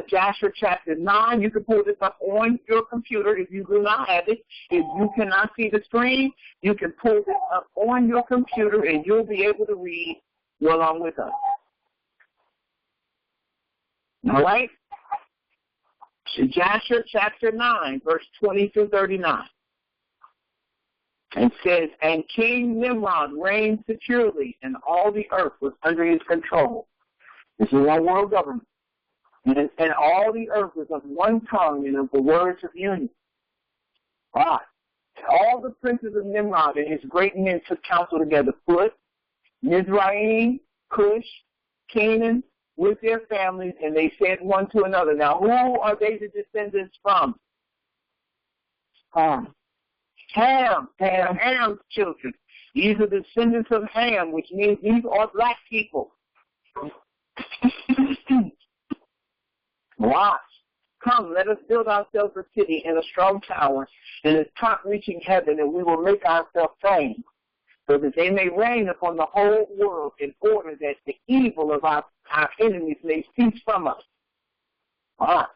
Joshua chapter 9, you can pull this up on your computer if you do not have it. If you cannot see the screen, you can pull this up on your computer, and you'll be able to read along with us. All right? Joshua chapter 9, verse 20 through 39. And says, and King Nimrod reigned securely, and all the earth was under his control. This is one world government. And all the earth was of one tongue and of the words of union. Right. And all the princes of Nimrod and his great men took counsel together, Put, Mizraim, Cush, Canaan, with their families, and they said one to another. Now, who are they the descendants from? Ham's children. These are descendants of Ham, which means these are black people. Watch. Come, let us build ourselves a city and a strong tower and a top reaching heaven, and we will make ourselves famous, so that they may reign upon the whole world, in order that the evil of our enemies may cease from us. Watch.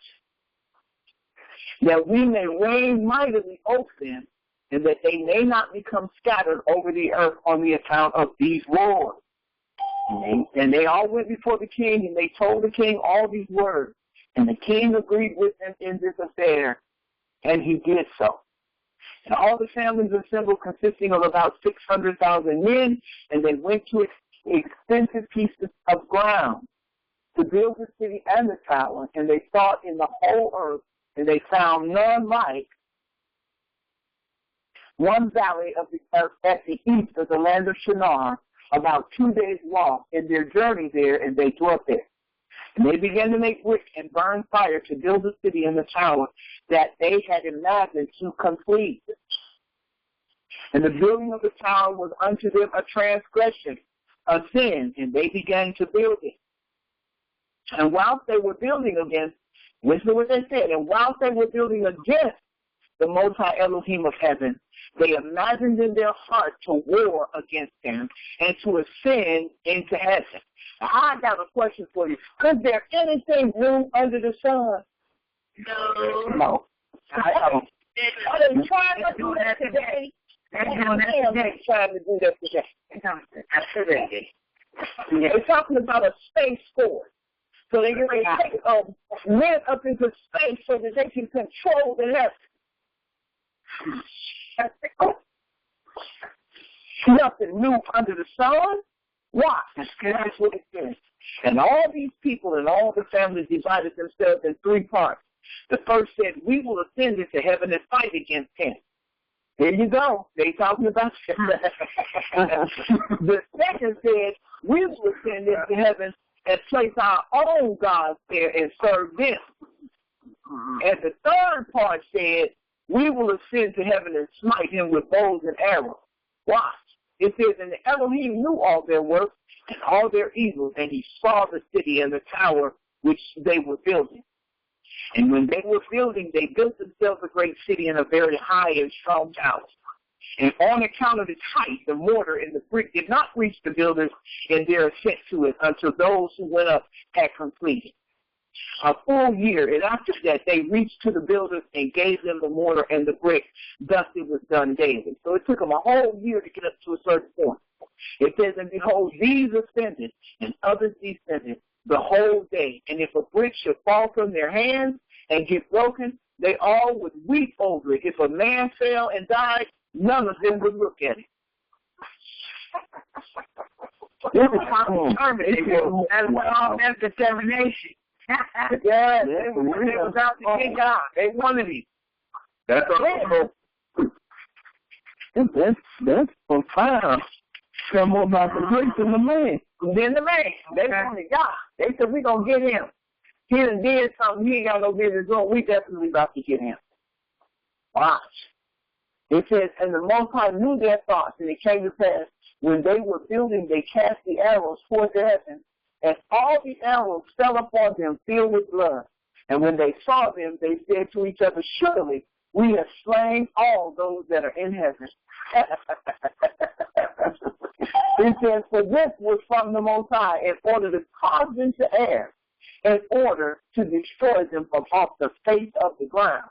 That we may reign mightily over them, and that they may not become scattered over the earth on the account of these wars. And they all went before the king, and they told the king all these words. And the king agreed with them in this affair, and he did so. And all the families assembled, consisting of about 600,000 men, and they went to extensive pieces of ground to build the city and the tower, and they sought in the whole earth, and they found none like one valley of the earth at the east of the land of Shinar, about 2 days' walk in their journey there, and they dwelt there. And they began to make brick and burn fire to build the city and the tower that they had imagined to complete. And the building of the tower was unto them a transgression, a sin, and they began to build it. And whilst they were building against, listen to what they said, and whilst they were building against the Most High Elohim of heaven, they imagined in their heart to war against them and to ascend into heaven. Now, I got a question for you. Is there anything new under the sun? No. I don't. Are they trying to do that today? They're trying to do that today. Absolutely. They're talking about a space force. So they're going to take men up into space so that they can control the heavens. Nothing new under the sun. Why? That's what it says. And all these people and all the families divided themselves in 3 parts. The first said, we will ascend into heaven and fight against him. There you go. They talking about The second said, we will ascend into heaven and place our own gods there and serve them. And the third part said, we will ascend to heaven and smite him with bows and arrows. Watch. It says, and the Elohim knew all their work and all their evils, and he saw the city and the tower which they were building. And when they were building, they built themselves a great city and a very high and strong tower. And on account of its height, the mortar and the brick did not reach the builders in their ascent to it until those who went up had completed. A full year, and after that they reached to the builders and gave them the mortar and the brick. Thus it was done daily. So it took them a whole year to get up to a certain point. It says, and behold, these ascended and others descended the whole day. And if a brick should fall from their hands and get broken, they all would weep over it. If a man fell and died, none of them would look at it. This is how determined. That's determination. Yeah, they was out to get God. They wanted him. That's all. That's profound. Tell more about the grace than the man. Then the man. They wanted God. They said, we're going to get him. He done did something he ain't got no business doing. We definitely about to get him. Watch. It says, and the Most High knew their thoughts, and it came to pass, when they were building, they cast the arrows toward the heaven, and all the arrows fell upon them, filled with blood. And when they saw them, they said to each other, surely we have slain all those that are in heaven. It says, for this was from the Most High, in order to cause them to err, in order to destroy them from off the face of the ground.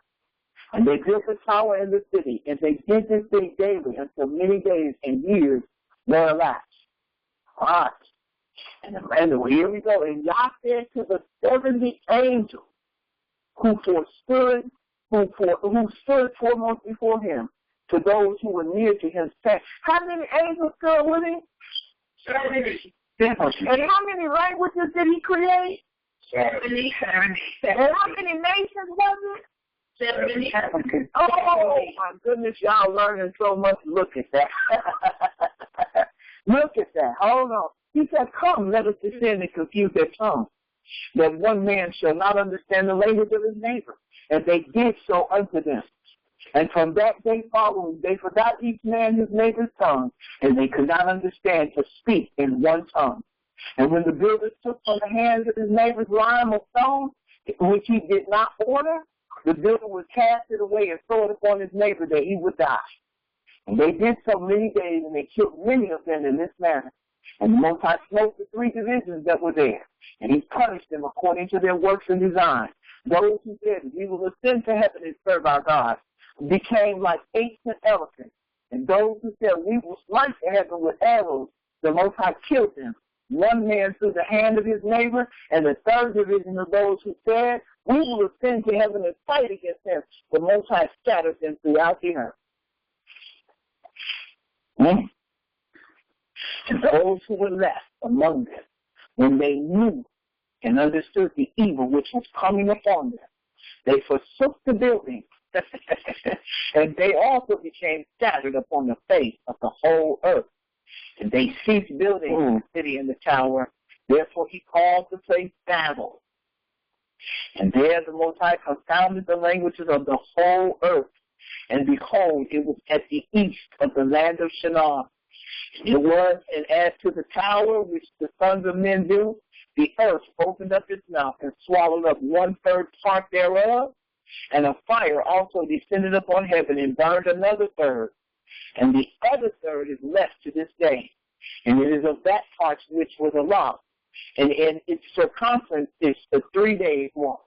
And they built the tower and the city, and they did this thing daily until many days and years were elapsed. All right. And here we go. And Yah said to the 70 angels who stood foremost before him, to those who were near to him, saying, how many angels go with him? 70. And how many languages did he create? 70. And how many nations was it? 70. Oh, my goodness, y'all learning so much. Look at that. Look at that. Hold on. He said, come, let us descend and confuse their tongue, that one man shall not understand the language of his neighbor. And they did so unto them. And from that day following, they forgot each man his neighbor's tongue, and they could not understand to speak in one tongue. And when the builders took from the hands of his neighbor's lime or stone, which he did not order, the builder would cast it away and throw it upon his neighbor that he would die. And they did so many days, and they killed many of them in this manner. And the Most High smote the 3 divisions that were there, and he punished them according to their works and design. Those who said, we will ascend to heaven and serve our God, became like apes and elephants. And those who said, we will smite the heaven with arrows, the Most High killed them, one man through the hand of his neighbor, and the 3rd division of those who said, we will ascend to heaven and fight against them, the Most High scattered them throughout the earth. And those who were left among them, when they knew and understood the evil which was coming upon them, they forsook the building, and they also became scattered upon the face of the whole earth. And they ceased building the city and the tower. Therefore he called the place Babel. And there the Most High confounded the languages of the whole earth. And behold, it was at the east of the land of Shinar. It was, and as to the tower which the sons of men built, the earth opened up its mouth and swallowed up 1/3 part thereof. And a fire also descended upon heaven and burned another 1/3. And the other 1/3 is left to this day. And it is of that part which was aloft. And its circumference is the 3 days walk.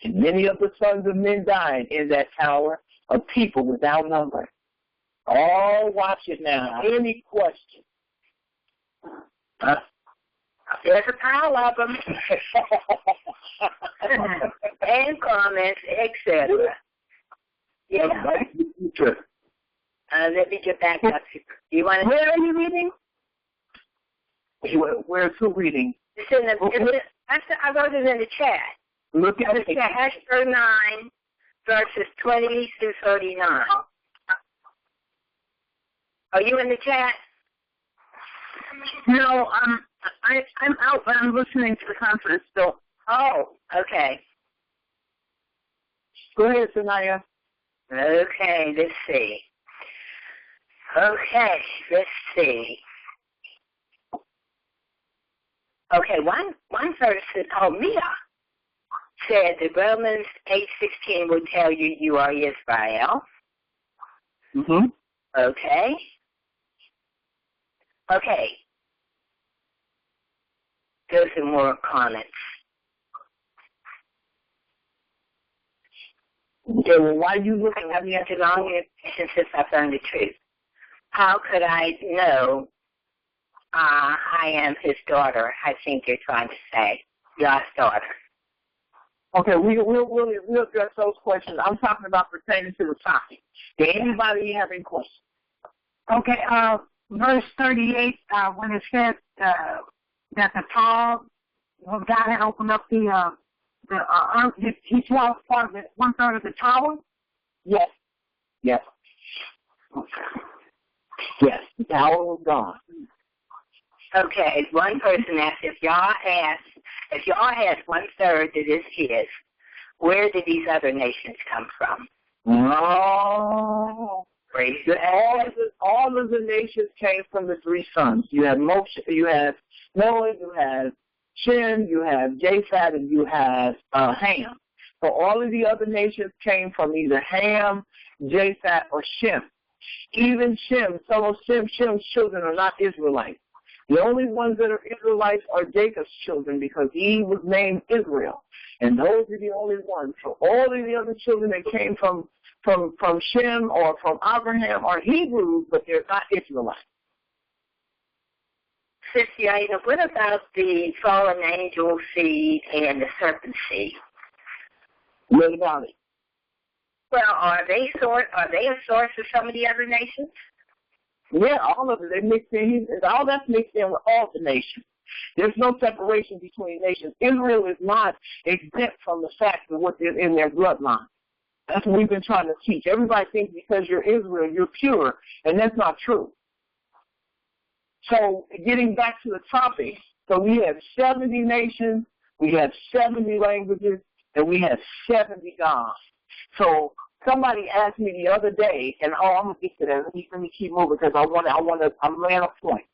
And many of the sons of men died in that tower, of people without number. Oh, watch it now. Any questions? There's a pile of them. And comments, etc. Yeah. Let me get back up. You want to? Where are you reading? Where's who reading? It's in the. I wrote it in the chat. Look at it. Esther 9, verses 20 through 39. Are you in the chat? No, I'm out, but I'm listening to the conference still. Oh, okay. Go ahead, Sanaya. Okay, let's see. Okay, one verse says, Mia said that Romans 8:16 will tell you you are Israel. Mm-hmm. Okay. There's some more comments. Okay, well, why are you looking at me after long patience since I've learned the truth? How could I know I am his daughter? I think you're trying to say, Yah's daughter. Okay, we'll address those questions. I'm talking about pertaining to the topic. Did anybody have any questions? Okay, verse 38, when it said that the tall, well, God had opened up the earth, he swallowed part of it, 1/3 of the tower? Yes. Yes. Okay. Yes, the tower was gone. Okay, one person asked if Yah has 1/3 that is his, where did these other nations come from? Oh, all of the nations came from the 3 sons. You have Moshe, you have Noah, you have Shem, you have Japheth, and you have Ham. So all of the other nations came from either Ham, Japheth, or Shem. Even Shem, some of Shem's children are not Israelites. The only ones that are Israelites are Jacob's children because he was named Israel. And those are the only ones. So all of the other children that came from Shem or from Abraham are Hebrews, but they're not Israelites. Sister Aida, what about the fallen angel seed and the serpent seed? What about it? Well, are they a source of some of the other nations? Yeah, all of it. They mixed in. All that's mixed in with all the nations. There's no separation between nations. Israel is not exempt from the fact of what's in their bloodline. That's what we've been trying to teach. Everybody thinks because you're Israel, you're pure, and that's not true. So getting back to the topic, so we have 70 nations, we have 70 languages, and we have 70 gods. So somebody asked me the other day, and I'm gonna get to that. Let me keep moving because I'm laying a point.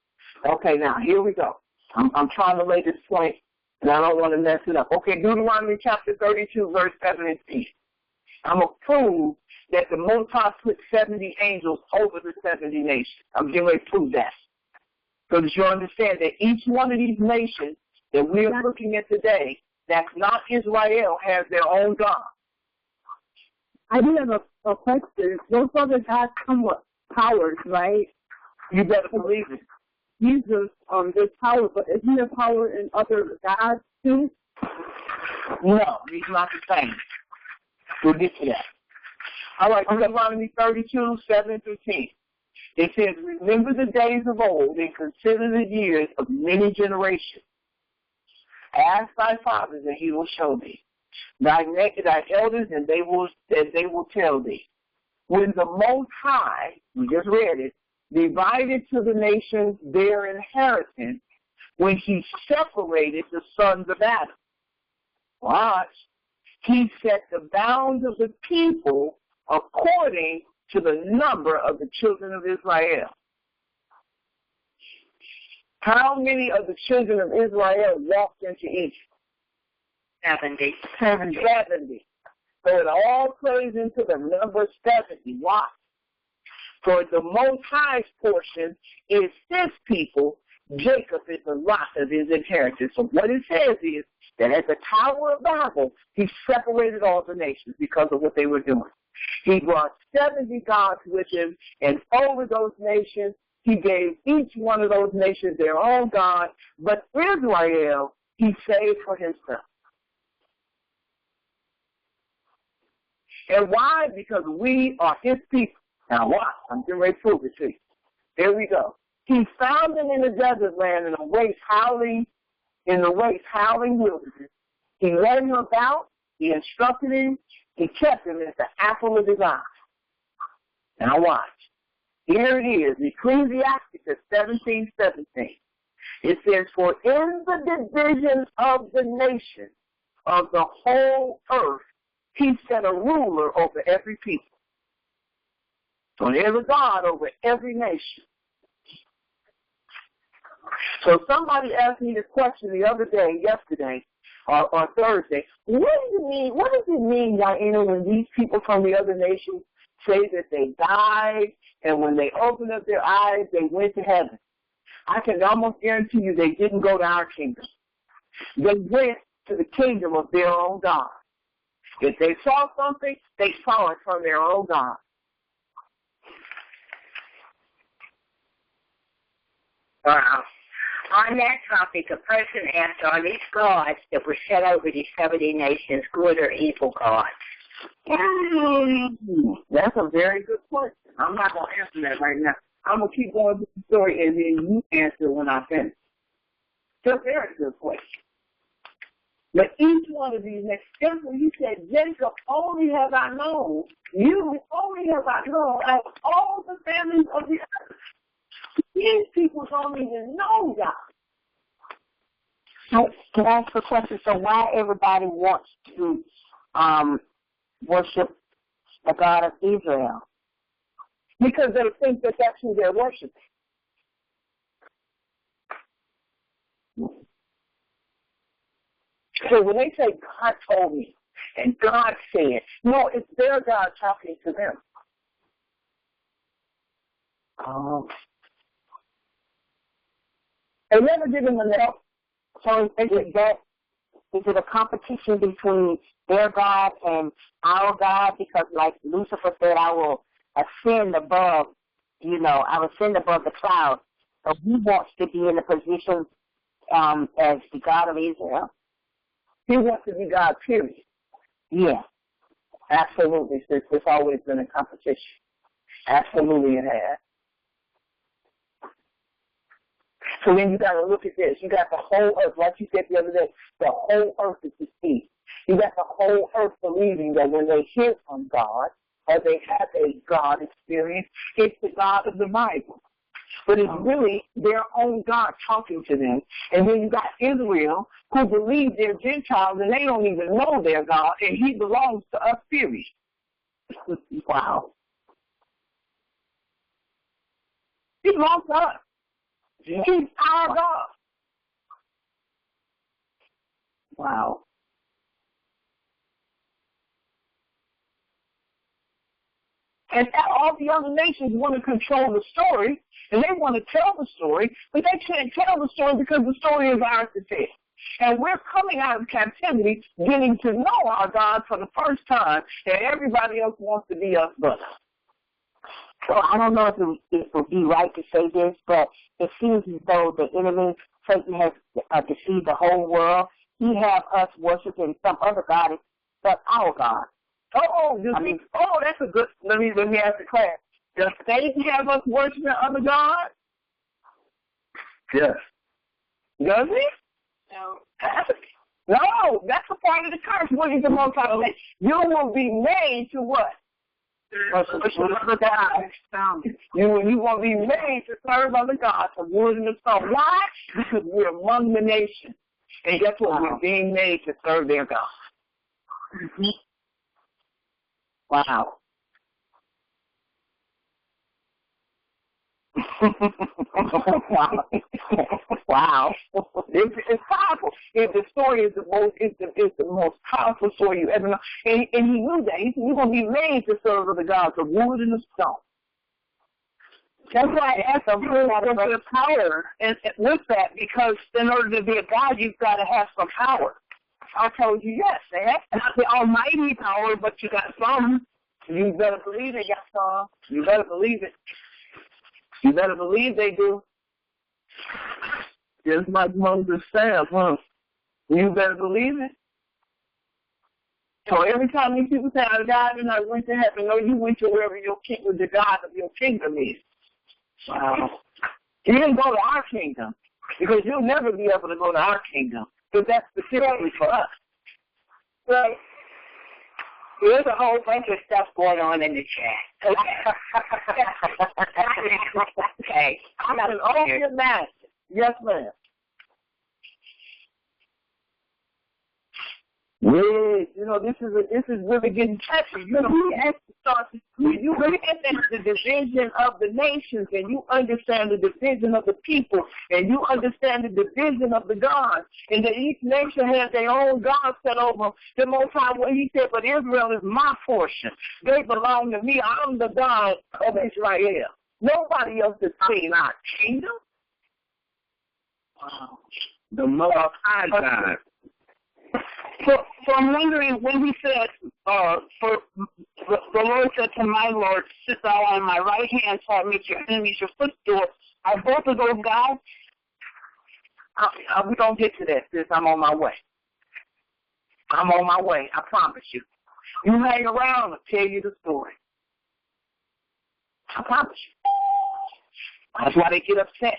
Okay, now here we go. I'm trying to lay this point, and I don't want to mess it up. Okay, Deuteronomy chapter 32, verse 17. I'm going to prove that the Most High put 70 angels over the 70 nations. I'm getting ready to prove that. So that you understand that each one of these nations that we're looking at today, that's not Israel, has their own God. I do have a question. Those other gods come with powers, right? You better believe it. Jesus, there's power, but isn't there power in other gods too? No, he's not the same. We'll get to that. All right, Deuteronomy 32, 7 through 10. It says, remember the days of old and consider the years of many generations. Ask thy fathers, and he will show thee. Thy elders, and they will tell thee. When the Most High, we just read it, divided to the nations their inheritance, when he separated the sons of Adam. Watch. He set the bounds of the people according to the number of the children of Israel. How many of the children of Israel walked into Egypt? 70. 70. So it all plays into the number 70. Why? For the Most High's portion is his people. Jacob is the lot of his inheritance. So what it says is that at the Tower of Babel, he separated all the nations because of what they were doing. He brought 70 gods with him, and over those nations, he gave each one of those nations their own God, but Israel, he saved for himself. And why? Because we are his people. Now watch, I'm getting ready to prove it to you. There we go. He found them in the desert land in the waste howling wilderness. He led him about, he instructed him, he kept him as the apple of his eye. Now watch. Here it is, Ecclesiasticus 17:17. It says, for in the division of the nation of the whole earth, he set a ruler over every people. So there's a God over every nation. So somebody asked me the question the other day, yesterday, or Thursday, what does it mean, Yaina, when these people from the other nations say that they died and when they opened up their eyes, they went to heaven? I can almost guarantee you they didn't go to our kingdom. They went to the kingdom of their own God. If they saw something, they saw it from their own God. Wow. On that topic, a person asked, are these gods that were set over these 70 nations good or evil gods? That's a very good question. I'm not going to answer that right now. I'm going to keep going with the story, and then you answer when I finish. It's a very good question. But each one of these next, just when you said, Jacob, only have I known, you only have I known out of all the families of the earth. These people don't even know God. So, can I ask a question? So why everybody wants to worship the God of Israel? Because they think that that's who they're worshiping. So when they say, God told me, and God said, no, it's their God talking to them. Oh. They never give them enough. So is it a competition between their God and our God? Because like Lucifer said, I will ascend above, I will ascend above the clouds. So he wants to be in the position as the God of Israel. He wants to be God, period. Yeah. Absolutely, sis. It's always been a competition. Absolutely it has. So then you got to look at this. You got the whole earth, like you said the other day, the whole earth is deceived. You got the whole earth believing that when they hear from God or they have a God experience, it's the God of the Bible. But it's really their own God talking to them. And then you got Israel, who believe they're Gentiles and they don't even know their God, and he belongs to us, period. Wow. He belongs to us. He's our God. Wow. And all the other nations want to control the story, and they want to tell the story, but they can't tell the story because the story is ours to tell. And we're coming out of captivity, getting to know our God for the first time, and everybody else wants to be us but us. So I don't know if it would be right to say this, but it seems as though the enemy, Satan, has deceived the whole world. He have us worshiping some other God but our God. That's a good. Let me ask the class. Does Satan have us worshiping other gods? Yes. Does he? No. No, that's a part of the curse. What is the Most High say? You will be made to what? You will be made to serve other gods of wood and of stone. Why? Because we're among the nations. And guess what? We're being made to serve their God. Mm-hmm. Wow. Wow. It's powerful. The story is the most powerful story you ever know. And he knew that. He said, you're going to be made to serve the gods of wood and of stone. That's why I asked them who has the power and with that, because in order to be a God, you've got to have some power. I told you, yes, they have not the almighty power, but you got some. You better believe they got some. You better believe it. You better believe they do. Just like Moses said, you better believe it. So every time these people say, I died and I went to heaven, no, you went to wherever your kingdom, the God of your kingdom is. Wow. You didn't go to our kingdom, because you'll never be able to go to our kingdom, because that's specifically for us. Right. There's a whole bunch of stuff going on in the chat. Okay. I'm an open master. Yes, ma'am. Yes, this is really getting touchy. We have to start when you look at the division of the nations, and you understand the division of the people, and you understand the division of the gods, and that each nation has their own God set over the Most High. What he said, but Israel is my portion. They belong to me. I'm the God of Israel. Nobody else is saying our kingdom. Wow. The Most High God. So I'm wondering, when he said, the Lord said to my Lord, sit thou on my right hand, so I make your enemies your footstool. Are both of those guys? We're going to get to that, sis. I'm on my way. I'm on my way. I promise you. You hang around, I'll tell you the story. I promise you. That's why they get upset.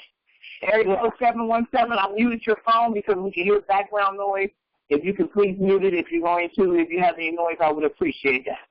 Area 0717, I muted your phone because we can hear background noise. If you can please mute it if you're going to. If you have any noise, I would appreciate that.